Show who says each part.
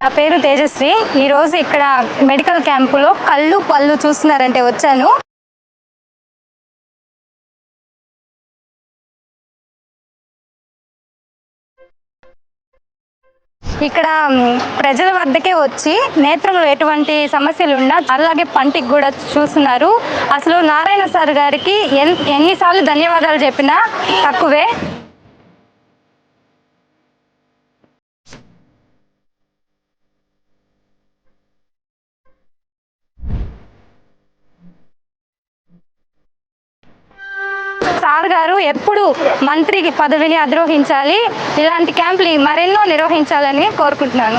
Speaker 1: నా పేరు తేజశ్రీ. ఈరోజు ఇక్కడ మెడికల్ క్యాంపులో కళ్ళు పళ్ళు చూస్తున్నారంటే వచ్చాను. ఇక్కడ ప్రజల వద్దకే వచ్చి నేత్రంలో ఎటువంటి సమస్యలు ఉన్నా అలాగే పంటికి కూడా చూస్తున్నారు. అసలు నారాయణ సార్ గారికి ఎన్నిసార్లు ధన్యవాదాలు చెప్పినా తక్కువే. సార్ గారు ఎప్పుడు మంత్రికి పదవిని అధిరోహించాలి, ఇలాంటి క్యాంపులు మరెన్నో నిర్వహించాలని కోరుకుంటున్నాను.